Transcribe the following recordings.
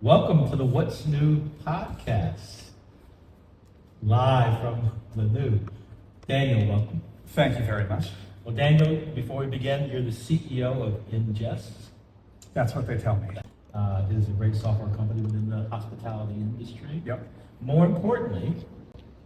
Welcome to the What's New podcast, live from the Nieux. Daniel, welcome. Thank you very much. Well, Daniel, before we begin, you're the CEO of Ingest. That's what they tell me. It is a great software company within the hospitality industry. Yep. More importantly,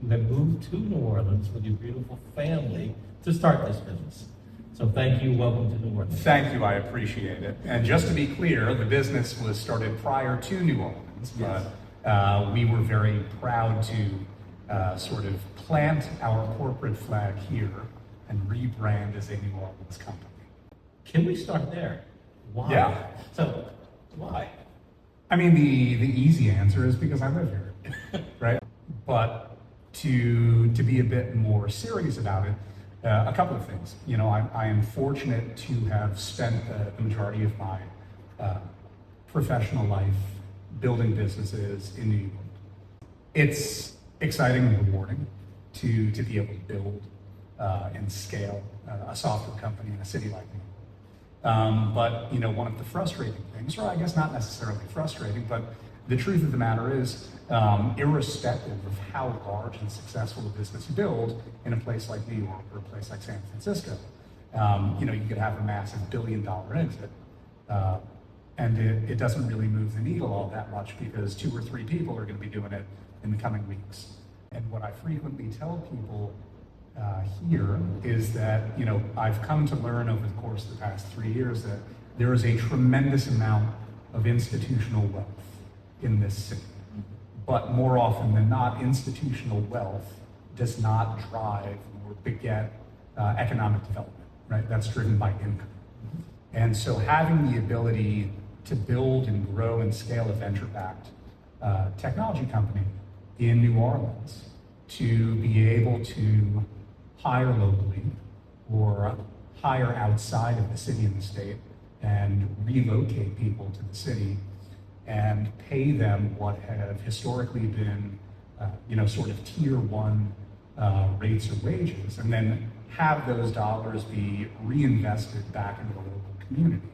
you have moved to New Orleans with your beautiful family to start this business. So thank you, welcome to New Orleans. Thank you, I appreciate it. And just to be clear, the business was started prior to New Orleans, Yes. but we were very proud to sort of plant our corporate flag here and rebrand as a New Orleans company. Can we start there? Why? Yeah. So, why? I mean, the easy answer is because I live here, right? But to be a bit more serious about it, a couple of things. You know, I am fortunate to have spent the majority of my professional life building businesses in New York. It's exciting and rewarding to be able to build and scale a software company in a city like New York. But you know, one of the frustrating things, or I guess not necessarily frustrating, but the truth of the matter is, irrespective of how large and successful a business you build in a place like New York or a place like San Francisco, you know, you could have a massive $1 billion exit, and it doesn't really move the needle all that much because 2 or 3 people are going to be doing it in the coming weeks. And what I frequently tell people here is that, you know, I've come to learn over the course of the past 3 years that there is a tremendous amount of institutional wealth in this city. But more often than not, institutional wealth does not drive or beget economic development, right? That's driven by income. And so having the ability to build and grow and scale a venture-backed technology company in New Orleans, to be able to hire locally or hire outside of the city and the state and relocate people to the city and pay them what have historically been, you know, sort of tier 1 rates or wages, and then have those dollars be reinvested back into the local community.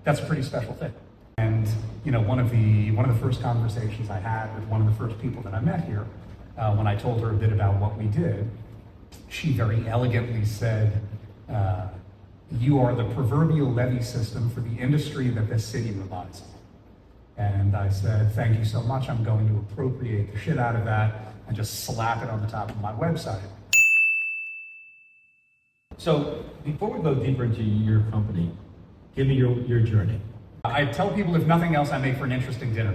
That's a pretty special thing. And you know, one of the first conversations I had with one of the first people that I met here, when I told her a bit about what we did, she very elegantly said, "You are the proverbial levy system for the industry that this city relies on." And I said, "Thank you so much. I'm going to appropriate the shit out of that and just slap it on the top of my website." So, before we go deeper into your company, give me your journey. I tell people, if nothing else, I make for an interesting dinner.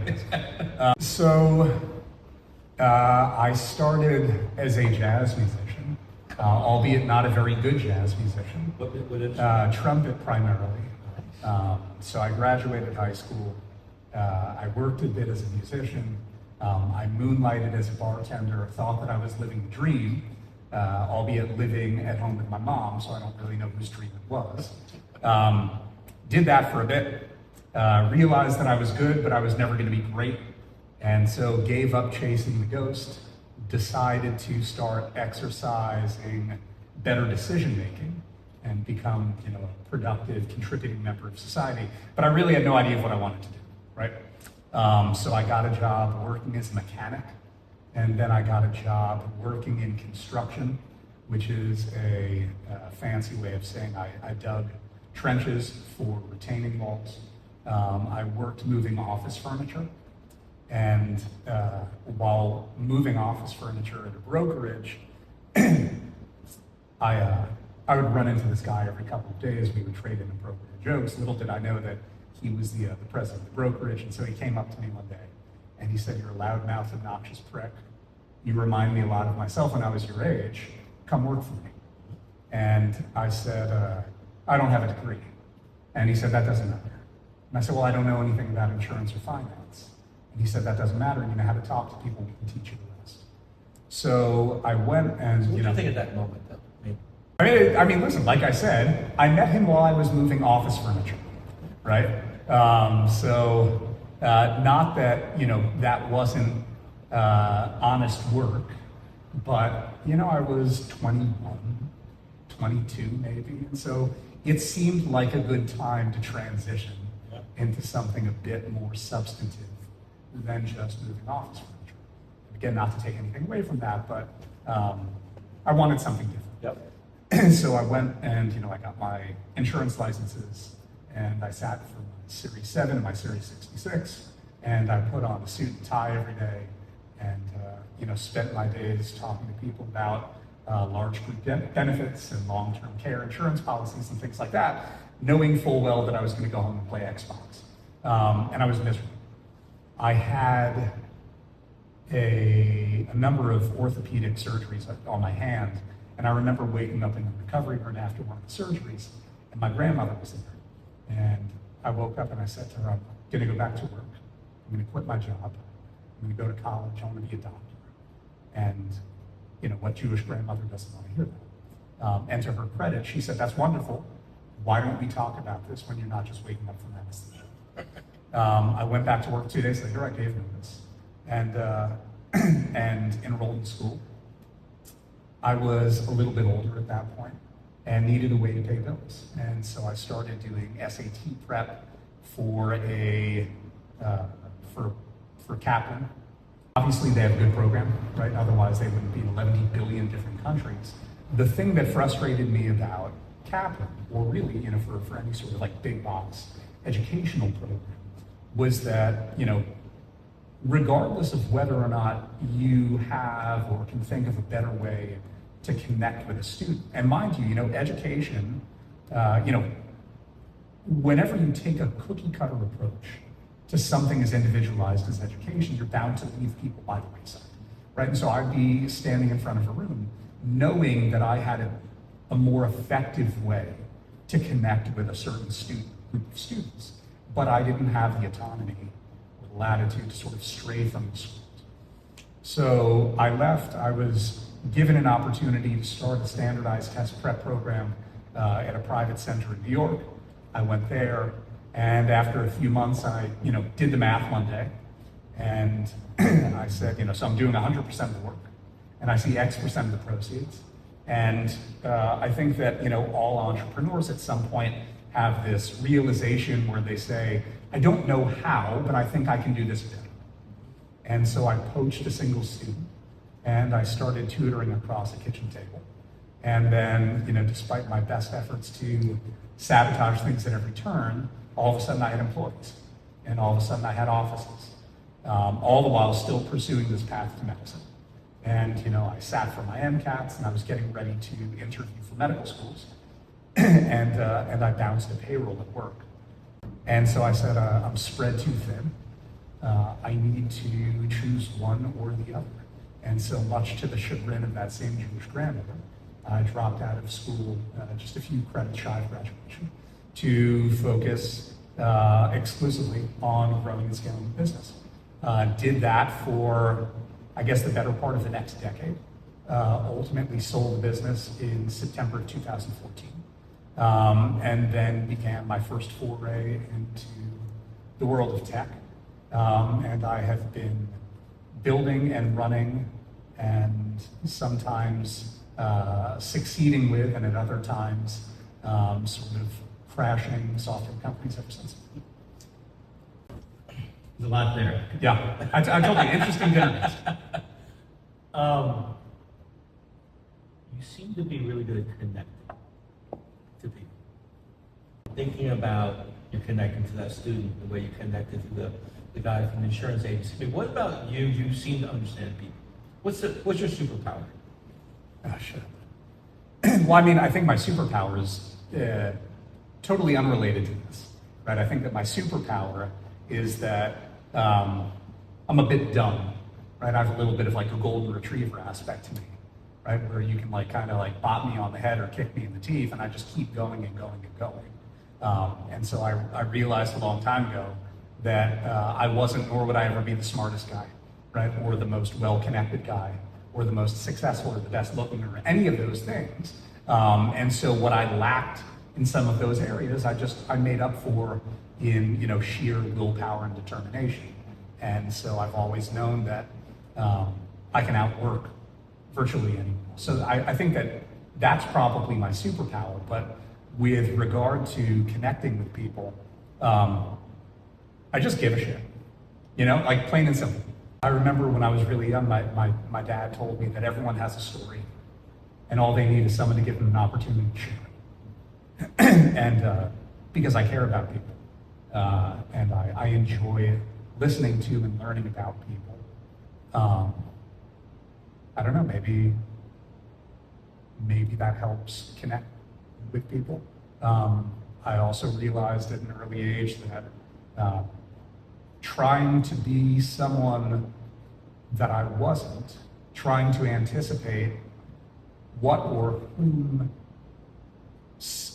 I started as a jazz musician, albeit not a very good jazz musician. What Trumpet primarily. So I graduated high school. I worked a bit as a musician. I moonlighted as a bartender, thought that I was living the dream, albeit living at home with my mom, so I don't really know whose dream it was. Did that for a bit, realized that I was good, but I was never going to be great, and so gave up chasing the ghost, decided to start exercising better decision making and become, you know, a productive, contributing member of society. But I really had no idea what I wanted to do. Right? So I got a job working as a mechanic, and then I got a job working in construction, which is a fancy way of saying I dug trenches for retaining walls. I worked moving office furniture, and while moving office furniture at a brokerage, I would run into this guy every couple of days. We would trade in appropriate jokes. Little did I know that he was the president of the brokerage, and so he came up to me one day, and he said, "You're a loudmouth, obnoxious prick. You remind me a lot of myself when I was your age. Come work for me." And I said, "I don't have a degree." And he said, "That doesn't matter." And I said, "Well, I don't know anything about insurance or finance." And he said, "That doesn't matter. You know how to talk to people. We can teach you the rest." So I went and, What you did know. you think at that moment, though? I mean, listen, like I said, I met him while I was moving office furniture, right? Not that, you know, that wasn't honest work, but, you know, I was 21, 22 maybe, and so it seemed like a good time to transition into something a bit more substantive than just moving office furniture. Again, not to take anything away from that, but I wanted something different. Yep. And so I went and, I got my insurance licenses, and I sat for my Series 7 and my Series 66, and I put on a suit and tie every day, and, spent my days talking to people about large group benefits and long-term care insurance policies and things like that, knowing full well that I was going to go home and play Xbox. And I was miserable. I had a number of orthopedic surgeries on my hand, and I remember waking up in the recovery room after one of the surgeries, and my grandmother was there. And I woke up and I said to her, I'm going to go back to work. I'm going to quit my job. I'm going to go to college. I want to be a doctor. And, what Jewish grandmother doesn't want to hear that? And to her credit, she said, that's wonderful. Why don't we talk about this when you're not just waking up from anesthesia? I went back to work 2 days later. I gave notice and enrolled in school. I was a little bit older at that point and needed a way to pay bills. And so I started doing SAT prep for for Kaplan. Obviously, they have a good program, right? Otherwise, they wouldn't be in 11 billion different countries. The thing that frustrated me about Kaplan, or really, for any sort of like big box educational program, was that, regardless of whether or not you have or can think of a better way to connect with a student, and mind you, education, whenever you take a cookie cutter approach to something as individualized as education, you're bound to leave people by the wayside, right? And so I'd be standing in front of a room knowing that I had a more effective way to connect with a certain group of students, but I didn't have the autonomy or latitude to sort of stray from the script. So I left. I was given an opportunity to start a standardized test prep program at a private center in New York. I went there, and after a few months, I did the math one day, and I said, so I'm doing 100% of the work, and I see X% of the proceeds. And I think that all entrepreneurs at some point have this realization where they say, I don't know how, but I think I can do this better. And so I poached a single student, and I started tutoring across a kitchen table. And then, despite my best efforts to sabotage things at every turn, all of a sudden I had employees, and all of a sudden I had offices, all the while still pursuing this path to medicine. And I sat for my MCATs, and I was getting ready to interview for medical schools, and I bounced a payroll at work. And so I said, I'm spread too thin. I need to choose one or the other. And so, much to the chagrin of that same Jewish grandmother, I dropped out of school just a few credits shy of graduation to focus exclusively on growing and scaling the business. Did that for, I guess, the better part of the next decade. Ultimately sold the business in September of 2014. And then began my first foray into the world of tech. And I have been building and running and sometimes succeeding with, and at other times sort of crashing software companies ever since. There's a lot there. Yeah, I told you, interesting dinners. You seem to be really good at connecting to people. Thinking about you connecting to that student, the way you connected to the guy from the insurance agency. I mean, what about you? You seem to understand people. What's your superpower? Oh, shit. Well, I mean, I think my superpower is totally unrelated to this, right? I think that my superpower is that I'm a bit dumb, right? I have a little bit of like a golden retriever aspect to me, right? Where you can kind of bop me on the head or kick me in the teeth, and I just keep going and going and going. And so I realized a long time ago that I wasn't, nor would I ever be the smartest guy, right? Or the most well-connected guy, or the most successful, or the best looking, or any of those things. And so what I lacked in some of those areas, I made up for in sheer willpower and determination. And so I've always known that I can outwork virtually anyone. So I think that that's probably my superpower. But with regard to connecting with people, I just give a shit. You know, like plain and simple. I remember when I was really young, my dad told me that everyone has a story and all they need is someone to give them an opportunity to share it. And because I care about people and I enjoy listening to and learning about people. I don't know, maybe that helps connect with people. I also realized at an early age that trying to be someone that I wasn't, trying to anticipate what or whom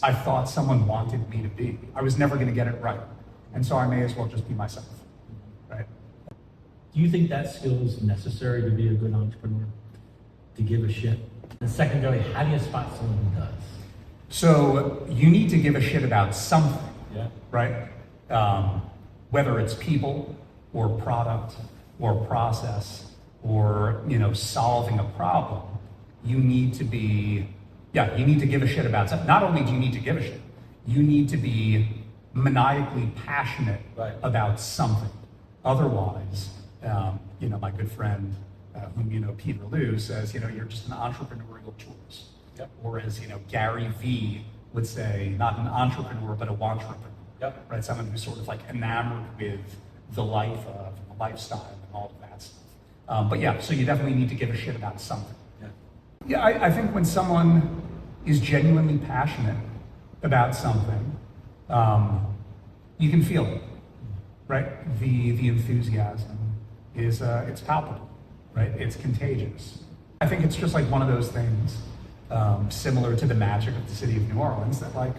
I thought someone wanted me to be, I was never going to get it right. And so I may as well just be myself, right? Do you think that skill is necessary to be a good entrepreneur? To give a shit? And secondarily, how do you spot someone who does? So you need to give a shit about something, Yeah. right? Whether it's people or product or process or, you know, solving a problem, you need to be, you need to give a shit about something. Not only do you need to give a shit, you need to be maniacally passionate about something. Otherwise, you know, my good friend, whom you know, Peter Liu, says, you know, you're just an entrepreneurial tourist. Yep. Or as, you know, Gary Vee would say, not an entrepreneur, but a wantrepreneur. Yep. Right? Someone who's sort of like enamored with the life of the lifestyle and all of that stuff. But yeah, so you definitely need to give a shit about something. Yeah, I think when someone is genuinely passionate about something, you can feel it, right? The enthusiasm is it's palpable, right? It's contagious. I think it's just like one of those things, similar to the magic of the city of New Orleans, that like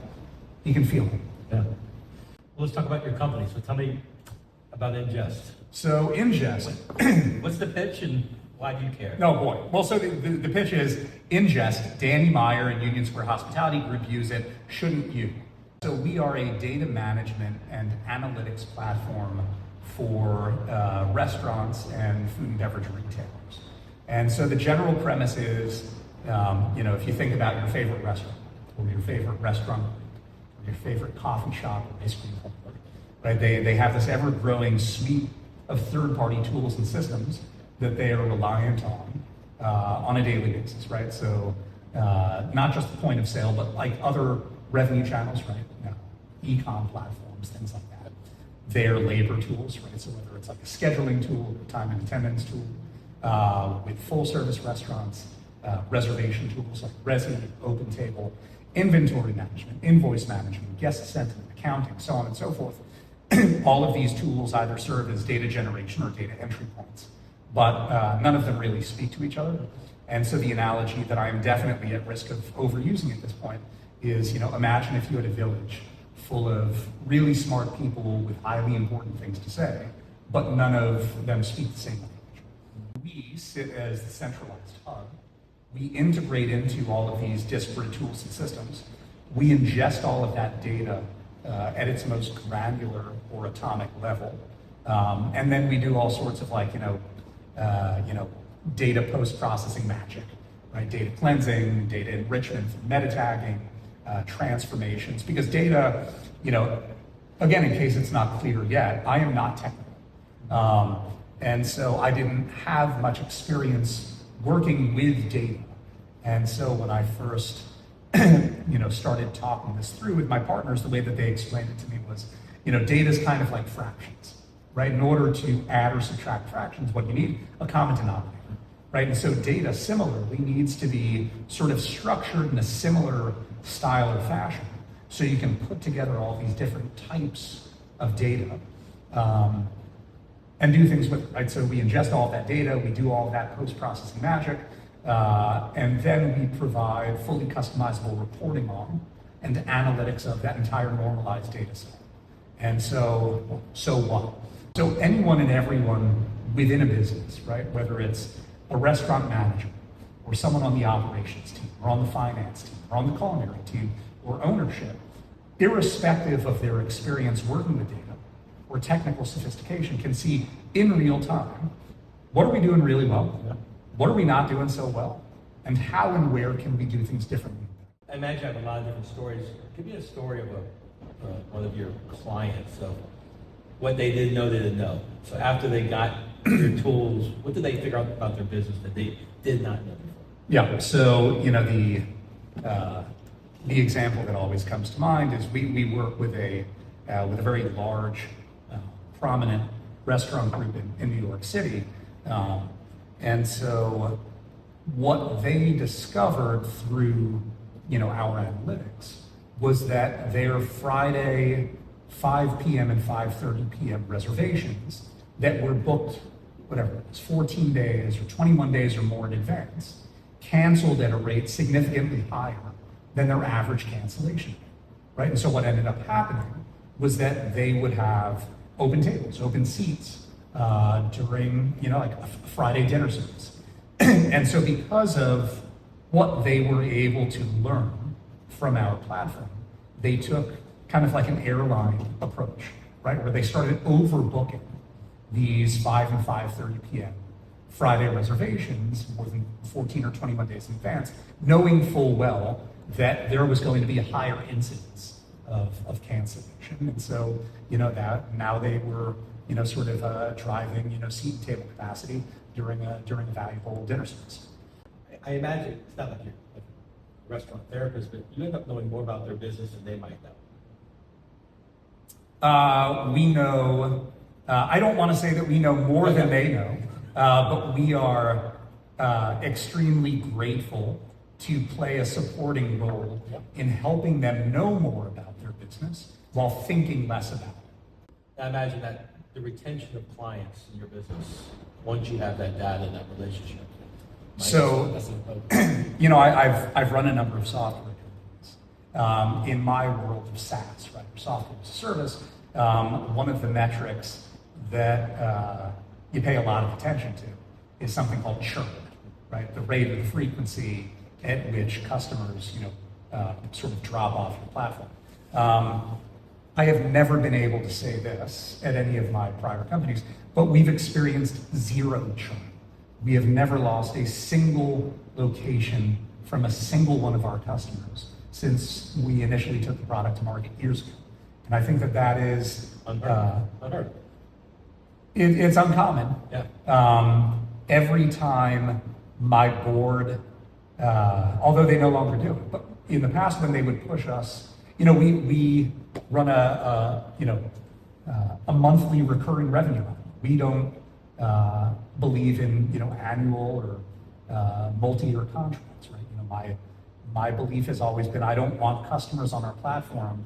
you can feel it. Yeah. Well, let's talk about your company. So tell me about Ingest. So Ingest. What's the pitch and why do you care? No, boy. Well, so the pitch is Ingest, Danny Meyer and Union Square Hospitality Group use it, shouldn't you? So we are a data management and analytics platform for restaurants and food and beverage retailers. And so the general premise is, you know, if you think about your favorite restaurant or your favorite restaurant or your favorite coffee shop or ice cream parlor, right? They have this ever-growing suite of third-party tools and systems that they are reliant on a daily basis, right? So not just the point of sale, but like other revenue channels, right? You know, e-com platforms, things like that. Their labor tools, right? So whether it's like a scheduling tool, time and attendance tool, with full-service restaurants, reservation tools like Resi, OpenTable, inventory management, invoice management, guest sentiment, accounting, so on and so forth. All of these tools either serve as data generation or data entry points, but none of them really speak to each other. And so the analogy that I am definitely at risk of overusing at this point is, you know, imagine if you had a village full of really smart people with highly important things to say, but none of them speak the same language. We sit as the centralized hub. We integrate into all of these disparate tools and systems. We ingest all of that data at its most granular or atomic level. And then we do all sorts of like, data post-processing magic, right? Data cleansing, data enrichment, meta tagging, transformations, because data, you know, again, in case it's not clear yet, I am not technical. And so I didn't have much experience working with data. And so when I first, started talking this through with my partners, the way that they explained it to me was, data is kind of like fractions, right? In order to add or subtract fractions, what you need, a common denominator, right? And so data similarly needs to be sort of structured in a similar style or fashion. So you can put together all these different types of data and do things with it, right? So we ingest all of that data, we do all of that post-processing magic, and then we provide fully customizable reporting on and analytics of that entire normalized data set. And so what? So anyone and everyone within a business, right? Whether it's a restaurant manager or someone on the operations team or on the finance team or on the culinary team or ownership, irrespective of their experience working with data or technical sophistication, can see in real time, what are we doing really well? Yeah. What are we not doing so well? And how and where can we do things differently? I imagine I have a lot of different stories. Give me a story of one of your clients. So what they didn't know they didn't know. So after they got their tools, what did they figure out about their business that they did not know before? Yeah. So the example that always comes to mind is we work with a very large, prominent restaurant group in New York City, and so what they discovered through our analytics was that their Friday 5 p.m. and 5:30 p.m. reservations that were booked, whatever it was, 14 days or 21 days or more in advance, canceled at a rate significantly higher than their average cancellation rate, right? And so what ended up happening was that they would have open tables, open seats during, like a Friday dinner service. And so because of what they were able to learn from our platform, they took kind of like an airline approach, right? Where they started overbooking these 5 and 5:30 p.m. Friday reservations more than 14 or 21 days in advance, knowing full well that there was going to be a higher incidence of cancellation. And so, that now they were, sort of driving, seat and table capacity during a valuable dinner service. I imagine it's not like you're like a restaurant therapist, but you end up knowing more about their business than they might know. We know, I don't want to say that we know more than they know, but we are extremely grateful to play a supporting role in helping them know more about their business while thinking less about it. I imagine that the retention of clients in your business, once you have that data and that relationship. So, I've run a number of software companies. In my world of SaaS, right, or software as a service, one of the metrics that you pay a lot of attention to is something called churn, right? The rate or the frequency at which customers, sort of drop off your platform. I have never been able to say this at any of my prior companies, but we've experienced zero churn. We have never lost a single location from a single one of our customers since we initially took the product to market years ago. And I think that is unheard. It's uncommon. Yeah. Every time my board, although they no longer do it, but in the past when they would push us, we run a monthly recurring revenue model. We don't believe in annual or multi-year contracts, right? My belief has always been I don't want customers on our platform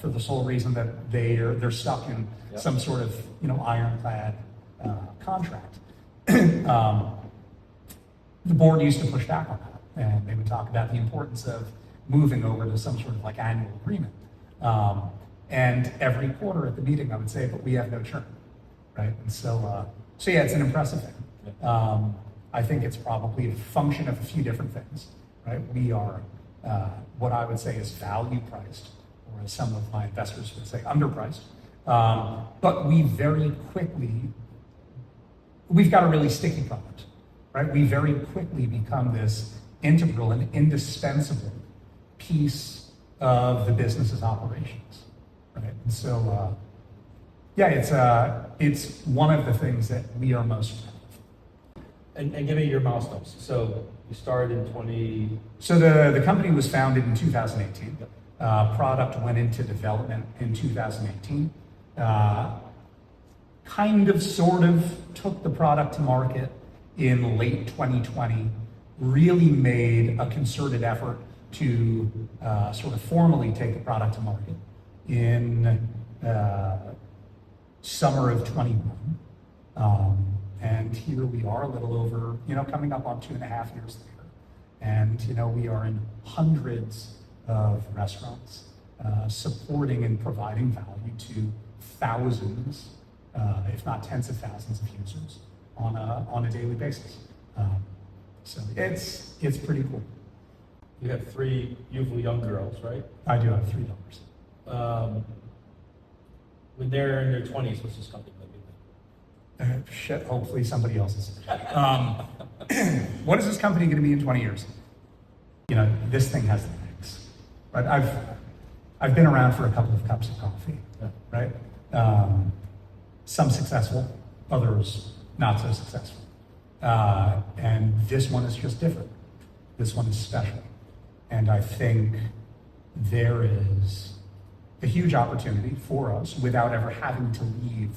for the sole reason that they're stuck in some sort of ironclad contract. The board used to push back on that, and they would talk about the importance of moving over to some sort of like annual agreement. And every quarter at the meeting, I would say, but we have no churn, right? And so yeah, it's an impressive thing. I think it's probably a function of a few different things, right? We are what I would say is value priced, or as some of my investors would say, underpriced. But we've got a really sticky product, right? We very quickly become this integral and indispensable piece of the business's operations, right? And so, it's one of the things that we are most proud of. And give me your milestones. So you started in 20... So the company was founded in 2018. Product went into development in 2018. Sort of took the product to market in late 2020, really made a concerted effort to sort of formally take the product to market in summer of 21. And here we are a little over, coming up on 2.5 years later. And, we are in hundreds of restaurants supporting and providing value to thousands, if not tens of thousands of users on a daily basis. So it's pretty cool. You have 3 beautiful young girls, right? I do have 3 daughters. When they're in their 20s, what's this company going to be? Shit, hopefully somebody else's. What is this company going to be in 20 years? This thing has legs, right? I've been around for a couple of cups of coffee, right? some successful, others not so successful. And this one is just different. This one is special. And I think there is a huge opportunity for us without ever having to leave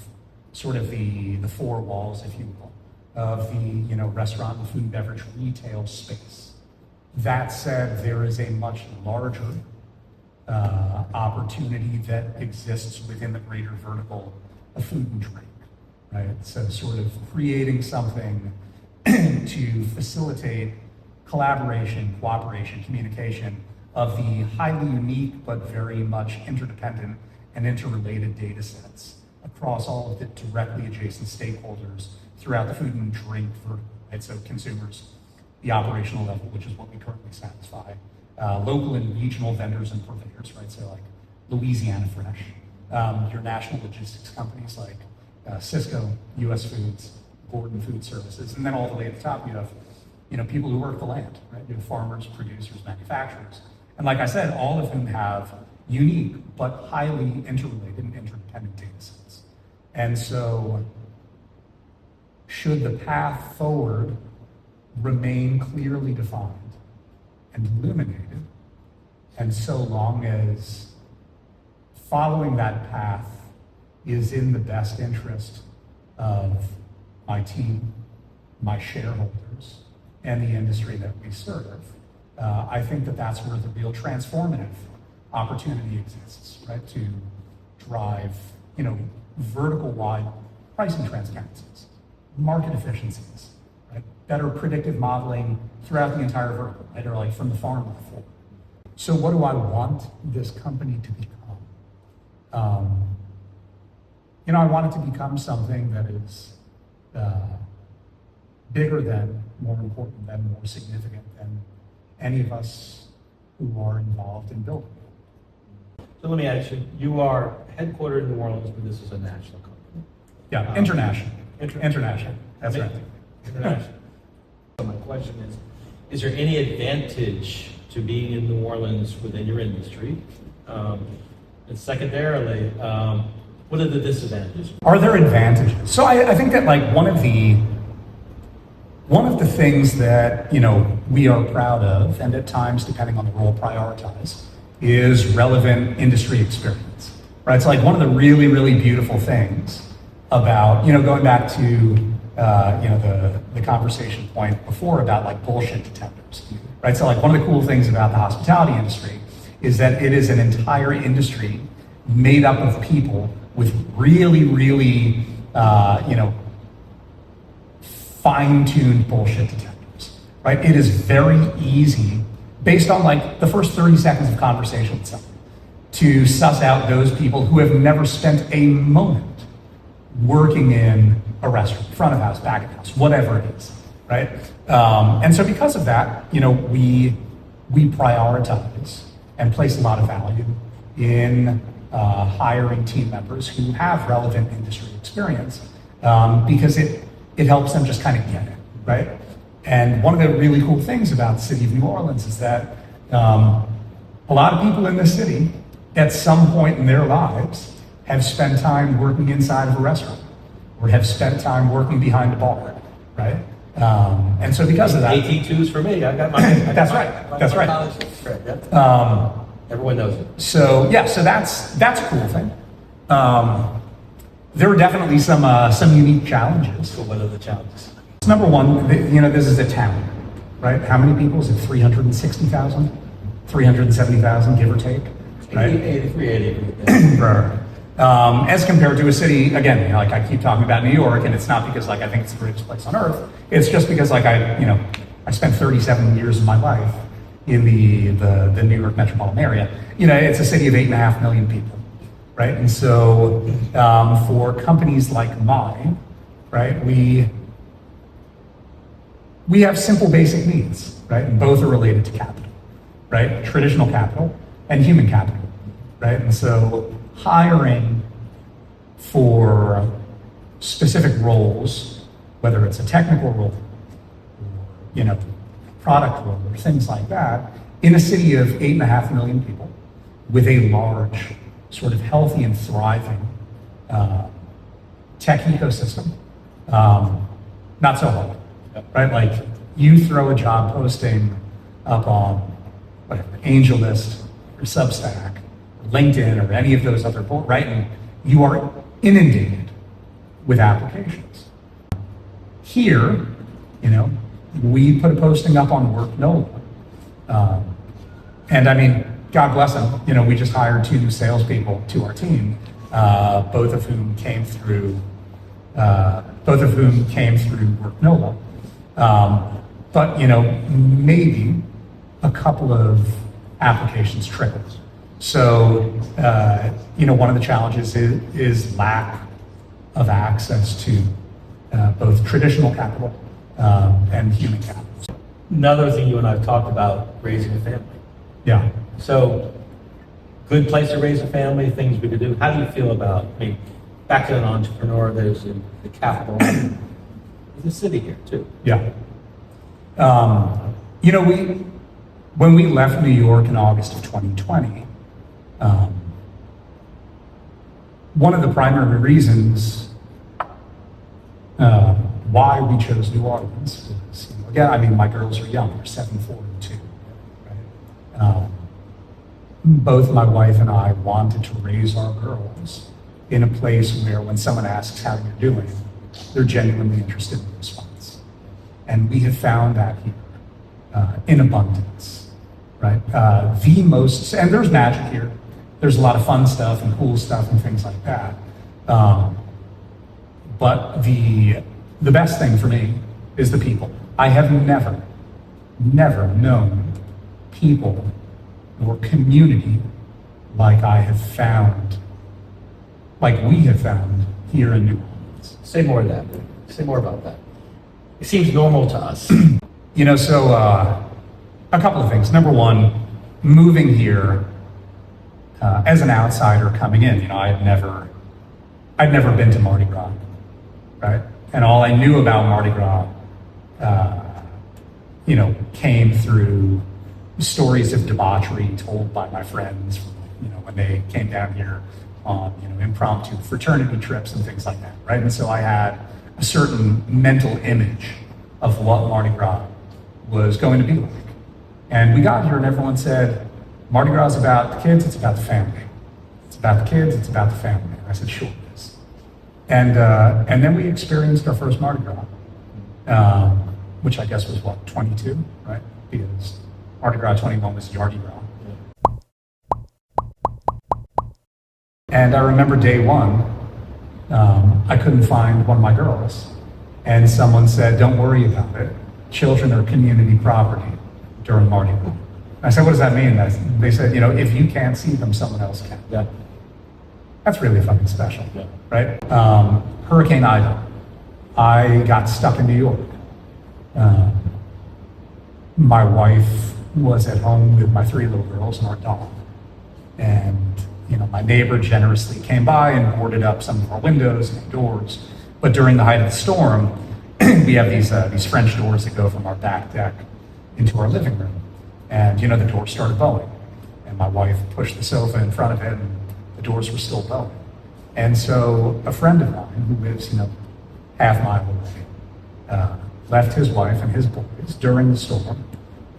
sort of the four walls, if you will, of the restaurant and food and beverage retail space. That said, there is a much larger opportunity that exists within the greater vertical of food and drink, right? So sort of creating something to facilitate collaboration, cooperation, communication of the highly unique but very much interdependent and interrelated data sets across all of the directly adjacent stakeholders throughout the food and drink vertical, right? So consumers, the operational level, which is what we currently satisfy, local and regional vendors and purveyors, right? So like Louisiana Fresh, your national logistics companies like Cisco, US Foods, Gordon Food Services, and then all the way at the top you have people who work the land, right? You have farmers, producers, manufacturers. And like I said, all of whom have unique but highly interrelated and interdependent data sets. And so should the path forward remain clearly defined and illuminated, and so long as following that path is in the best interest of my team, my shareholders, and the industry that we serve, I think that that's where the real transformative opportunity exists, right? To drive, vertical-wide pricing transparencies, market efficiencies, right? Better predictive modeling throughout the entire vertical, right? Or like from the farm to the fork. So what do I want this company to become? I want it to become something that is bigger than, more important than, more significant than any of us who are involved in building it. So let me ask you, you are headquartered in New Orleans, but this is a national company. Yeah, international. International, that's right. International. So my question is there any advantage to being in New Orleans within your industry? And secondarily, what are the disadvantages? Are there advantages? So I think that like one of the things that we are proud of, and at times depending on the role prioritize, is relevant industry experience. Right? So like one of the really, really beautiful things about going back to the conversation point before about like bullshit detectors. Right? So like one of the cool things about the hospitality industry is that it is an entire industry made up of people with really, really, fine-tuned bullshit detectors, right? It is very easy, based on like the first 30 seconds of conversation with someone, to suss out those people who have never spent a moment working in a restaurant, front of house, back of house, whatever it is, right? And so because of that, we prioritize and place a lot of value in hiring team members who have relevant industry experience, because it helps them just kind of get it, right? And one of the really cool things about the city of New Orleans is that a lot of people in this city, at some point in their lives, have spent time working inside of a restaurant, or have spent time working behind a bar, right? And so because of that, AT2s for me. I got my. That's right. That's right. Everyone knows it. So yeah, so that's a cool thing. There are definitely some unique challenges. So what are the challenges? Number one, this is a town, right? How many people? Is it 360,000? 370,000, give or take? Right? 83. Right. As compared to a city, again, like I keep talking about New York, and it's not because like I think it's the greatest place on earth. It's just because like I spent 37 years of my life in the New York metropolitan area. It's a city of 8.5 million people, right? And so for companies like mine, right, we have simple basic needs, right? And both are related to capital, right? Traditional capital and human capital, right? And so hiring for specific roles, whether it's a technical role, or, product role, or things like that, in a city of 8.5 million people, with a large, sort of healthy and thriving tech ecosystem, not so hard, right? Like you throw a job posting up on whatever, AngelList or Substack, or LinkedIn, or any of those other, right? And you are inundated with applications. Here, we put a posting up on Work NOLA. And I mean, God bless them, we just hired 2 new salespeople to our team, both of whom came through Work NOLA. But maybe a couple of applications trickled. So one of the challenges is lack of access to both traditional capital and human capital. Another thing you and I have talked about, raising a family. Yeah. So, good place to raise a family, things we could do. How do you feel about, back to an entrepreneur, there's the capital, there's the city here too. Yeah. When we left New York in August of 2020, one of the primary reasons why we chose New Orleans was, again, my girls are young, they're 7, 4, and 2. Right? Both my wife and I wanted to raise our girls in a place where when someone asks how you're doing, they're genuinely interested in the response. And we have found that here in abundance, right? And there's magic here. There's a lot of fun stuff and cool stuff and things like that. But the best thing for me is the people. I have never known people or community like we have found here in New Orleans. Say more of that. Say more about that. It seems normal to us. So a couple of things. Number one, moving here as an outsider coming in, I'd never been to Mardi Gras, right? And all I knew about Mardi Gras, came through stories of debauchery told by my friends, when they came down here on, impromptu fraternity trips and things like that, right? And so I had a certain mental image of what Mardi Gras was going to be like. And we got here and everyone said, Mardi Gras is about the kids, it's about the family. It's about the kids, it's about the family. And I said, sure it is. And then we experienced our first Mardi Gras, which I guess was 22, right? Because Mardi Gras 21 was Yardi Gras. And I remember day one, I couldn't find one of my girls. And someone said, don't worry about it. Children are community property during Mardi Gras. I said, what does that mean? They said, if you can't see them, someone else can. Yeah. That's really fucking special, yeah. Right? Hurricane Ida. I got stuck in New York. My wife was at home with my 3 little girls and our dog. And, my neighbor generously came by and boarded up some of our windows and doors. But during the height of the storm, we have these French doors that go from our back deck into our living room. And, the doors started bowing. And my wife pushed the sofa in front of it and the doors were still bowing. And so a friend of mine who lives, half mile away, left his wife and his boys during the storm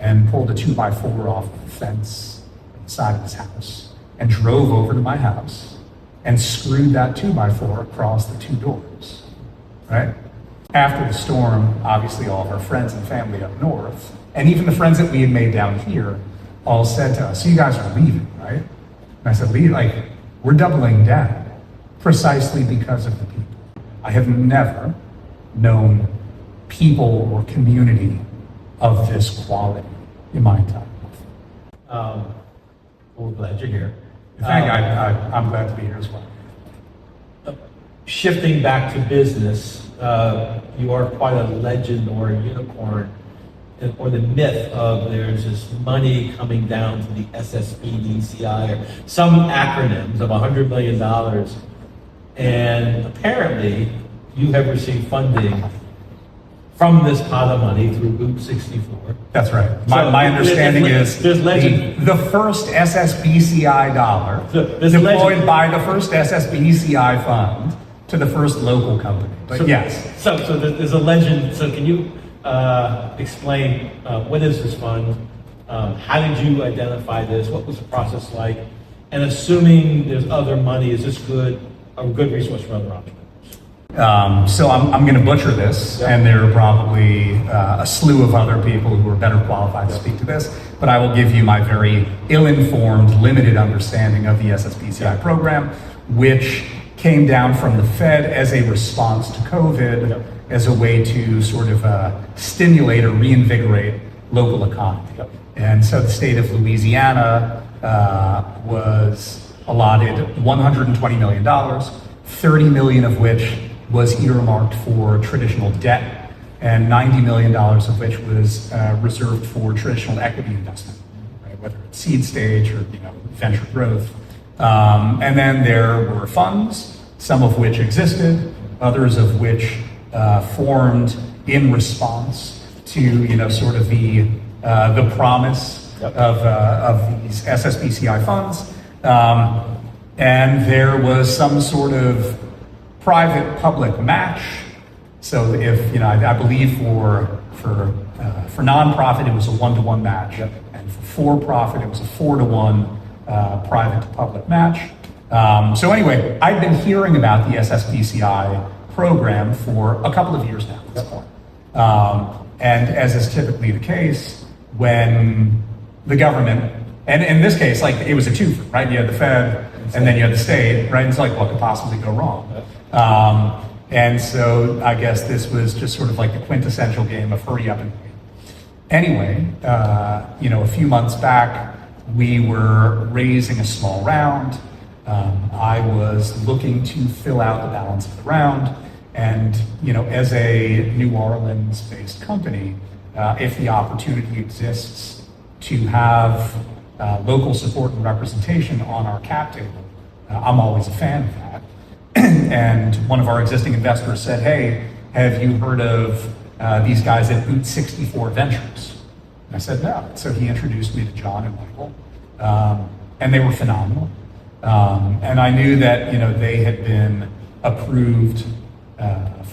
and pulled a 2x4 off the fence on the side of his house and drove over to my house and screwed that 2x4 across the 2 doors, right? After the storm, obviously all of our friends and family up north, and even the friends that we had made down here, all said to us, so you guys are leaving, right? And I said, we're doubling down precisely because of the people. I have never known people or community of this quality in my entire life. We're glad you're here. I'm glad to be here as well. Shifting back to business, you are quite a legend or a unicorn, or the myth of there's this money coming down to the SSBCI, or some acronyms of $100 million. And apparently, you have received funding from this pot of money through Route 64. That's right. My understanding is the first SSBCI dollar deployed by the first SSBCI fund to the first local company. But So- yes. So there's a legend. So can you explain what is this fund? How did you identify this? What was the process like? And assuming there's other money, is this a good resource for other entrepreneurs? So I'm going to butcher this, and there are probably a slew of other people who are better qualified to speak to this, but I will give you my very ill-informed, limited understanding of the SSBCI program, which came down from the Fed as a response to COVID, as a way to sort of stimulate or reinvigorate local economy. And so the state of Louisiana was allotted $120 million, $30 million of which was earmarked for traditional debt, and $90 million of which was reserved for traditional equity investment, right? Whether it's seed stage or venture growth. And then there were funds, some of which existed, others of which formed in response to sort of the promise of these SSBCI funds, and there was some sort of private-public match. So if I believe for nonprofit it was a 1-to-1 match, and for profit it was a 4-to-1 private-to-public match. So anyway, I've been hearing about the SSBCI program for a couple of years now at this point. And as is typically the case, when the government, and in this case, like it was a twofer, right? You had the Fed, and then you had the state, right? It's like, what could possibly go wrong? And so I guess this was just sort of like the quintessential game of hurry up and wait. Anyway, a few months back, we were raising a small round. I was looking to fill out the balance of the round. And, as a New Orleans-based company, if the opportunity exists to have local support and representation on our cap table, I'm always a fan of that. And one of our existing investors said, hey, have you heard of these guys at Boot 64 Ventures? And I said, no. So he introduced me to John and Michael, and they were phenomenal. And I knew that, they had been approved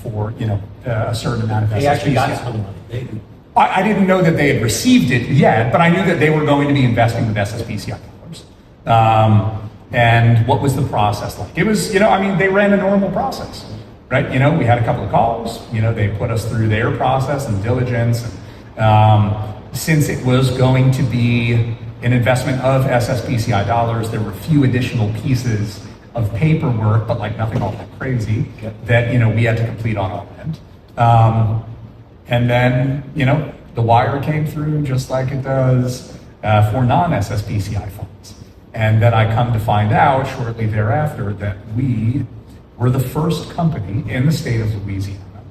for, a certain amount of SSBCI. They actually got some of the money. I didn't know that they had received it yet, but I knew that they were going to be investing with SSBCI dollars. And what was the process like? It was, they ran a normal process, right? We had a couple of calls, they put us through their process and diligence. And, since it was going to be an investment of SSBCI dollars, there were a few additional pieces of paperwork, but like nothing all that crazy, that, we had to complete on our end. And then, the wire came through just like it does for non-SSBCI funds. And then I come to find out shortly thereafter that we were the first company in the state of Louisiana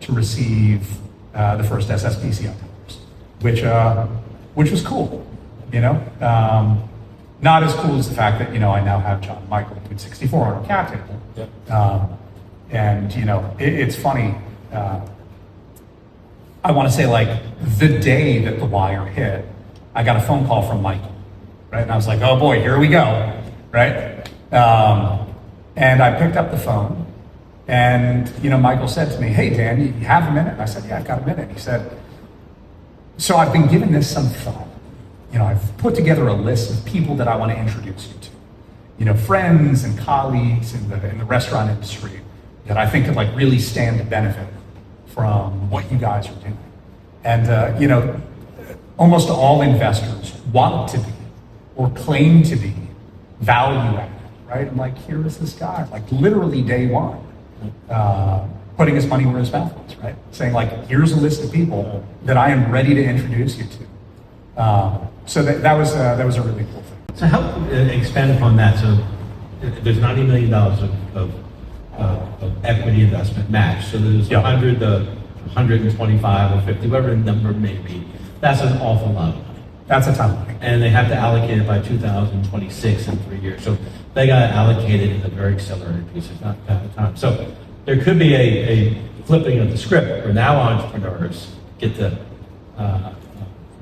to receive the first SSBCI dollars, which was cool, Not as cool as the fact that, I now have John and Michael at 64 on our cap table. And, it's funny. I want to say like the day that the wire hit, I got a phone call from Michael, right? And I was like, oh boy, here we go, right? And I picked up the phone, and, Michael said to me, hey, Dan, you have a minute? And I said, yeah, I've got a minute. He said, so I've been giving this some thought. I've put together a list of people that I want to introduce you to, friends and colleagues in the restaurant industry that I think could like really stand to benefit from what you guys are doing. And, almost all investors want to be or claim to be value added, right? And like, here is this guy, like literally day one, putting his money where his mouth was, right? Saying like, here's a list of people that I am ready to introduce you to. So that was a really cool thing. So help expand upon that. So there's $90 million of equity investment match. So there's 100 to 125 or 50, whatever the number may be. That's an awful lot of money. That's a ton of money. And they have to allocate it by 2026 in 3 years. So they got to allocate it in a very accelerated piece. It's not that much time. So there could be a flipping of the script where now entrepreneurs get to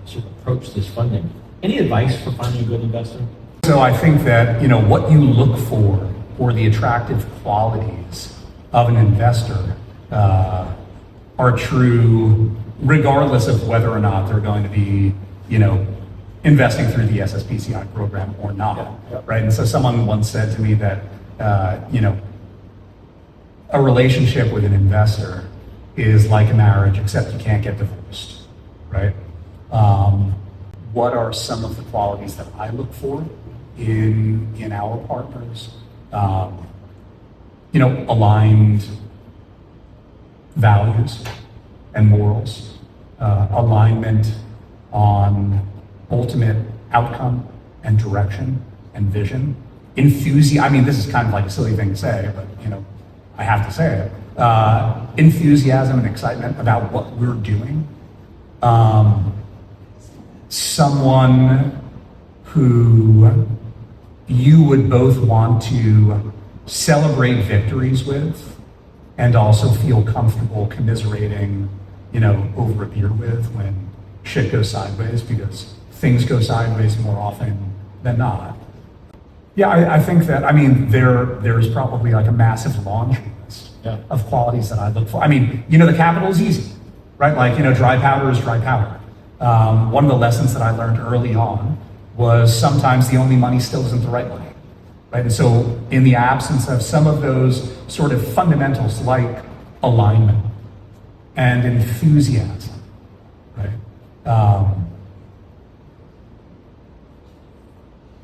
sort of approach this funding. Any advice for finding a good investor? So I think that, what you look for, or the attractive qualities of an investor are true regardless of whether or not they're going to be, investing through the SSBCI program or not, right? And so someone once said to me that, a relationship with an investor is like a marriage, except you can't get divorced, right? What are some of the qualities that I look for in our partners? Aligned values and morals, alignment on ultimate outcome and direction and vision, this is kind of like a silly thing to say, but I have to say it. Enthusiasm and excitement about what we're doing. Someone who you would both want to celebrate victories with and also feel comfortable commiserating, over a beer with when shit goes sideways, because things go sideways more often than not. Yeah, I think that, there's probably like a massive laundry list of qualities that I look for. The capital is easy, right? Dry powder is dry powder. One of the lessons that I learned early on was sometimes the only money still isn't the right money, right? And so in the absence of some of those sort of fundamentals like alignment and enthusiasm, right?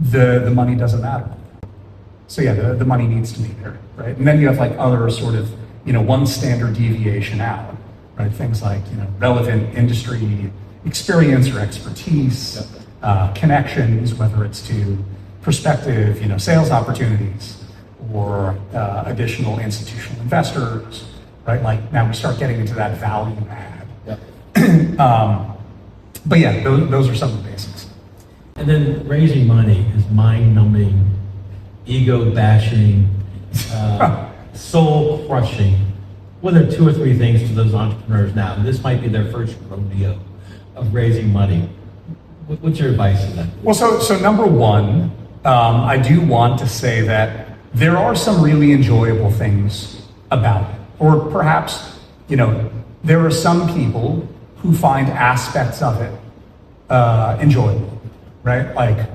The money doesn't matter. So yeah, the money needs to be there, right? And then you have like other sort of, one standard deviation out, right? Things like, relevant industry experience or expertise, connections, whether it's to prospective, sales opportunities or additional institutional investors, right? Like now we start getting into that value add. But yeah, those are some of the basics. And then raising money is mind-numbing, ego-bashing, soul-crushing. What are 2 or 3 things to those entrepreneurs now? And this might be their first rodeo of raising money. What's your advice to them? Well, so number one, I do want to say that there are some really enjoyable things about it. Or perhaps, there are some people who find aspects of it enjoyable. Right? Like,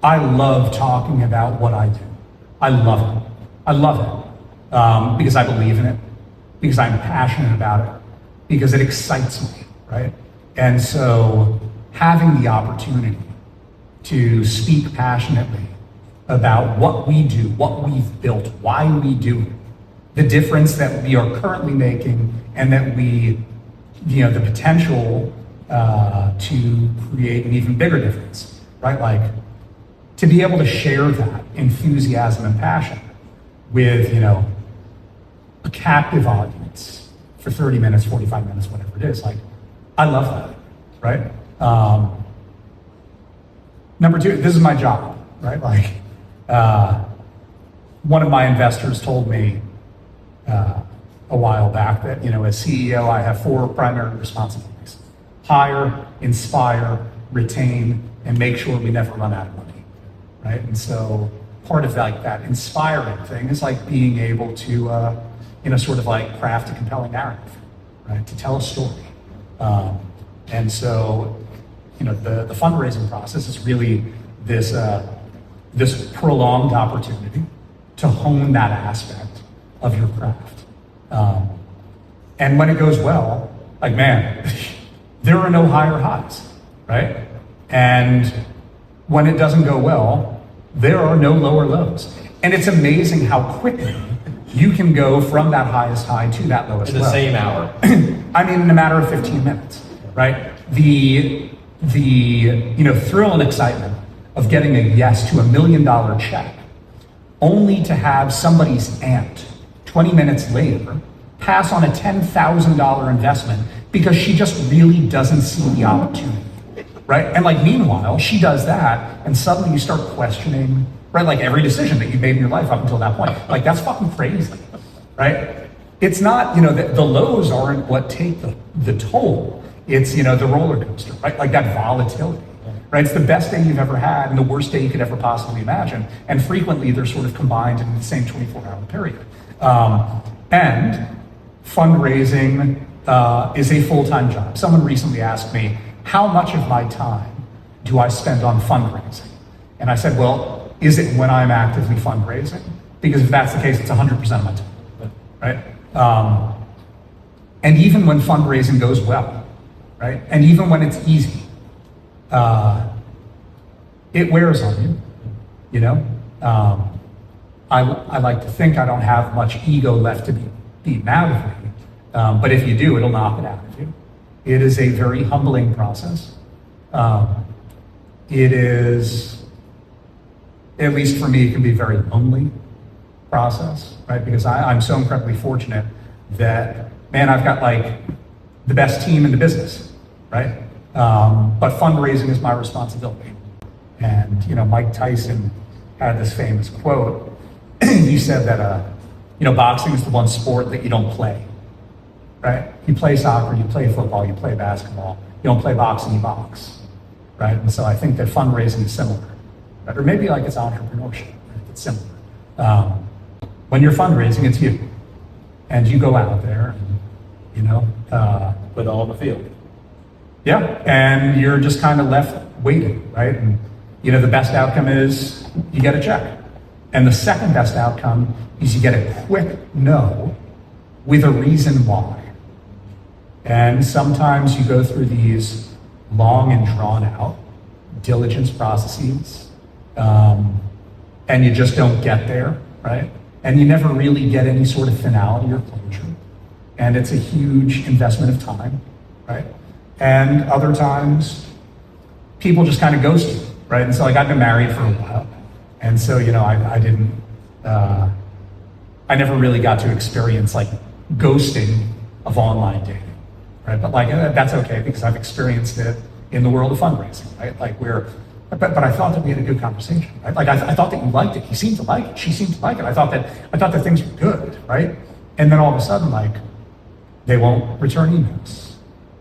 I love talking about what I do. I love it. I love it because I believe in it, because I'm passionate about it, because it excites me, right? And so having the opportunity to speak passionately about what we do, what we've built, why we do it, the difference that we are currently making, and that we, the potential to create an even bigger difference, right? Like, to be able to share that enthusiasm and passion with, a captive audience for 30 minutes, 45 minutes, whatever it is. Like, I love that, right? Number 2, this is my job, right? Like, one of my investors told me a while back that, as CEO, I have 4 primary responsibilities: hire, inspire, retain, and make sure we never run out of money, right? And so part of like that inspiring thing is like being able to, sort of like craft a compelling narrative, right? To tell a story. And so, the fundraising process is really this prolonged opportunity to hone that aspect of your craft. And when it goes well, like, man, there are no higher highs, right? And when it doesn't go well, there are no lower lows. And it's amazing how quickly you can go from that highest high to that lowest low. In the same hour. In a matter of 15 minutes, right? The thrill and excitement of getting a yes to $1 million check, only to have somebody's aunt 20 minutes later pass on a $10,000 investment because she just really doesn't see the opportunity, right? And like, meanwhile, she does that, and suddenly you start questioning, right? Like every decision that you made in your life up until that point. Like, that's fucking crazy, right? It's not, the lows aren't what take the toll. It's, the roller coaster, right? Like that volatility, right? It's the best day you've ever had and the worst day you could ever possibly imagine. And frequently they're sort of combined in the same 24-hour period. And fundraising is a full-time job. Someone recently asked me, how much of my time do I spend on fundraising? And I said, well, is it when I'm actively fundraising? Because if that's the case, it's 100% of my time, right? And even when fundraising goes well, right? And even when it's easy, it wears on you, you know? I like to think I don't have much ego left to be beaten out of me, but if you do, it'll knock it out of you. It is a very humbling process. It is, at least for me, it can be a very lonely process, right? Because I'm so incredibly fortunate that, man, I've got like the best team in the business, right? But fundraising is my responsibility. And, you know, Mike Tyson had this famous quote. He said that, you know, boxing is the one sport that you don't play, right? You play soccer, you play football, you play basketball. You don't play boxing, you box, right? And so I think that fundraising is similar, right? Or maybe like it's entrepreneurship, right? It's similar. When you're fundraising, it's you. And you go out there and, you know, Put it all on the field. yeah, and you're just kind of left waiting, right? And, you know, the best outcome is you get a check. And the second best outcome is you get a quick no with a reason why. And sometimes you go through these long and drawn out diligence processes, and you just don't get there, right? And you never really get any sort of finality or closure. And it's a huge investment of time, right? And other times, people just kind of ghost you, right? And so like I've been married for a while. And so, you know, I didn't, I never really got to experience like ghosting of online dating, right? But like, that's okay because I've experienced it in the world of fundraising, right? Like but I thought that we had a good conversation, right? Like I thought that you liked it. He seemed to like it. She seemed to like it. I thought that things were good, right? And then all of a sudden, like, they won't return emails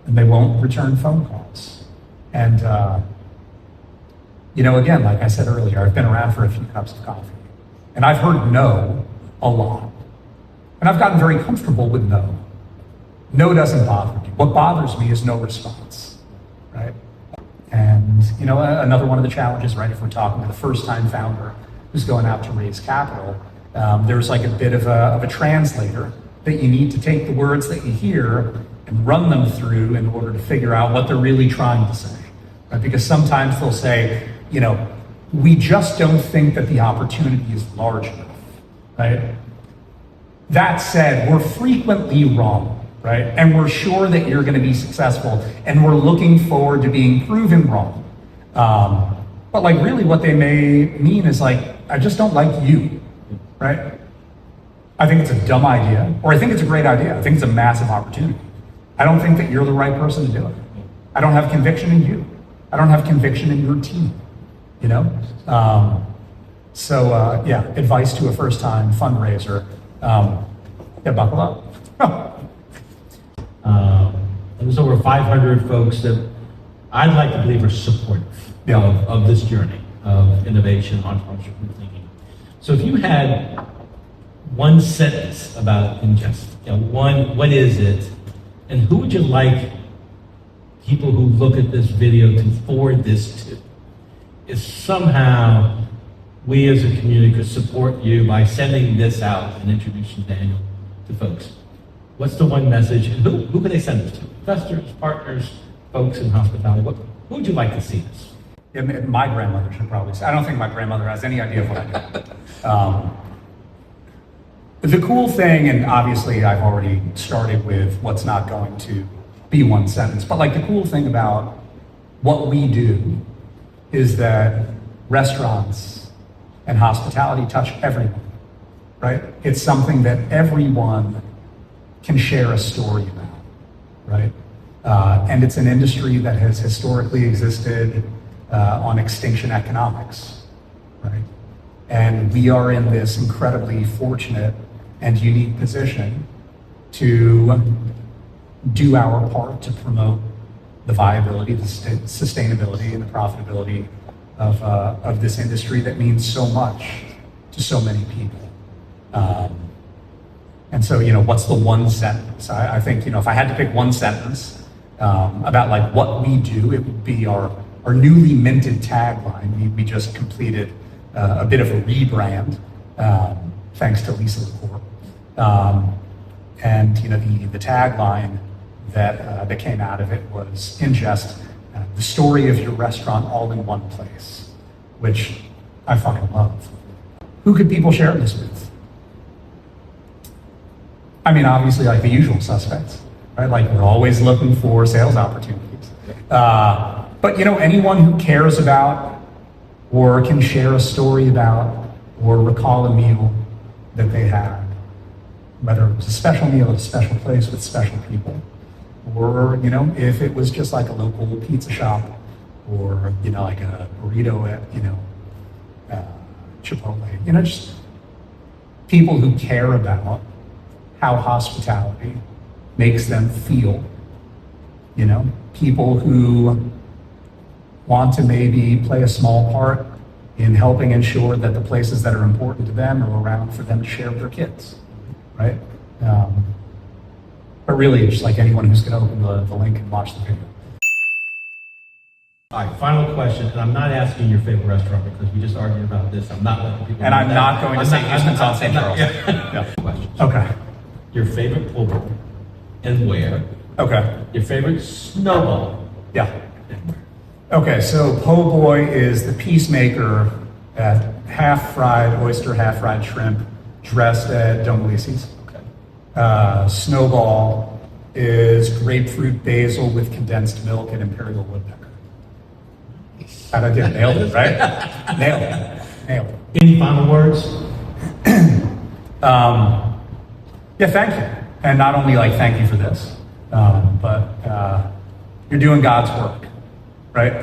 and they won't return phone calls. And, you know, again, like I said earlier, I've been around for a few cups of coffee and I've heard no a lot. And I've gotten very comfortable with no. No doesn't bother me. What bothers me is no response, right? And, you know, another one of the challenges, right, if we're talking to the first-time founder who's going out to raise capital, there's like a bit of a translator that you need to take the words that you hear and run them through in order to figure out what they're really trying to say, right? Because sometimes they'll say, you know, we just don't think that the opportunity is large enough, right? That said, we're frequently wrong, right? And we're sure that you're going to be successful, and we're looking forward to being proven wrong. But like really what they may mean is like, I just don't like you, right? I think it's a dumb idea, or I think it's a great idea. I think it's a massive opportunity. I don't think that you're the right person to do it. I don't have conviction in you. I don't have conviction in your team, you know? Yeah, advice to a first-time fundraiser, yeah, buckle up. There's over 500 folks that I'd like to believe are supportive of this journey of innovation, entrepreneurship, thinking. So if you had one sentence about Ingest, you know, what is it, and who would you like people who look at this video to forward this to? Is somehow we as a community could support you by sending this out and introducing Daniel to folks. What's the one message, and who can they send this to? Investors, partners, folks in hospitality. Who would you like to see this? Yeah, my grandmother should probably say. I don't think my grandmother has any idea of what I do. The cool thing, and obviously I've already started with what's not going to be one sentence, but like the cool thing about what we do is that restaurants and hospitality touch everyone, right? It's something that everyone can share a story about, right? And it's an industry that has historically existed on extinction economics, right? And we are in this incredibly fortunate and unique position to do our part to promote the viability, the sustainability, and the profitability of this industry that means so much to so many people. And so, you know, what's the one sentence? I think, you know, if I had to pick one sentence about like what we do, it would be our newly minted tagline. We just completed a bit of a rebrand, thanks to Lisa LaCour. And, you know, the tagline that came out of it was Ingest, the story of your restaurant all in one place, which I fucking love. Who could people share this with? I mean, obviously, like the usual suspects, right? Like we're always looking for sales opportunities. But you know, anyone who cares about, or can share a story about, or recall a meal that they had, whether it was a special meal at a special place with special people, or you know, if it was just like a local pizza shop, or you know, like a burrito at Chipotle. You know, just people who care about how hospitality makes them feel. You know, people who want to maybe play a small part in helping ensure that the places that are important to them are around for them to share with their kids, right? But really, it's just like anyone who's going to open the link and watch the video. All right, final question, and I'm not asking your favorite restaurant because we just argued about this. I'm not letting people. And I'm not going to say Houston's on St. Charles. Yeah. Questions. Okay. Your favorite Poboy and where? Okay. Your favorite Snowball Yeah. and where? Okay, so Poboy is the peacemaker at half-fried oyster, half-fried shrimp, dressed at Domelices. Okay. Snowball is grapefruit basil with condensed milk and imperial woodpecker. How'd I do? Nailed it, right? Nailed it. Nailed it. Any final words? Yeah, thank you. And not only like thank you for this, but you're doing God's work, right?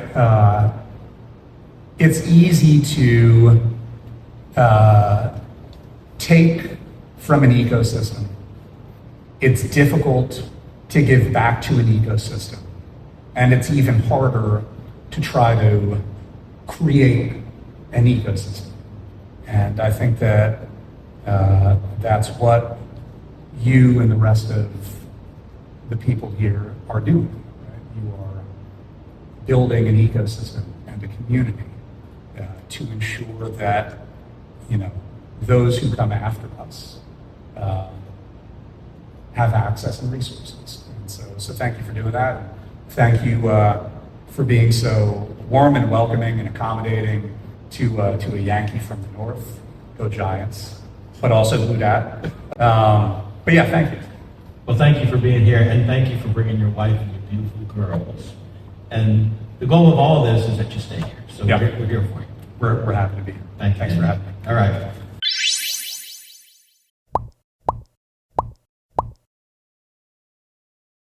It's easy to take from an ecosystem. It's difficult to give back to an ecosystem. And it's even harder to try to create an ecosystem. And I think that that's what you and the rest of the people here are doing. Right? You are building an ecosystem and a community to ensure that, you know, those who come after us have access and resources. And so thank you for doing that. Thank you for being so warm and welcoming and accommodating to a Yankee from the North. Go Giants, but also Blue Dad. But yeah, thank you. Well, thank you for being here, and thank you for bringing your wife and your beautiful girls. And the goal of all of this is that you stay here. So Yeah. we're here for you. We're happy to be here. Thanks for having me. All right.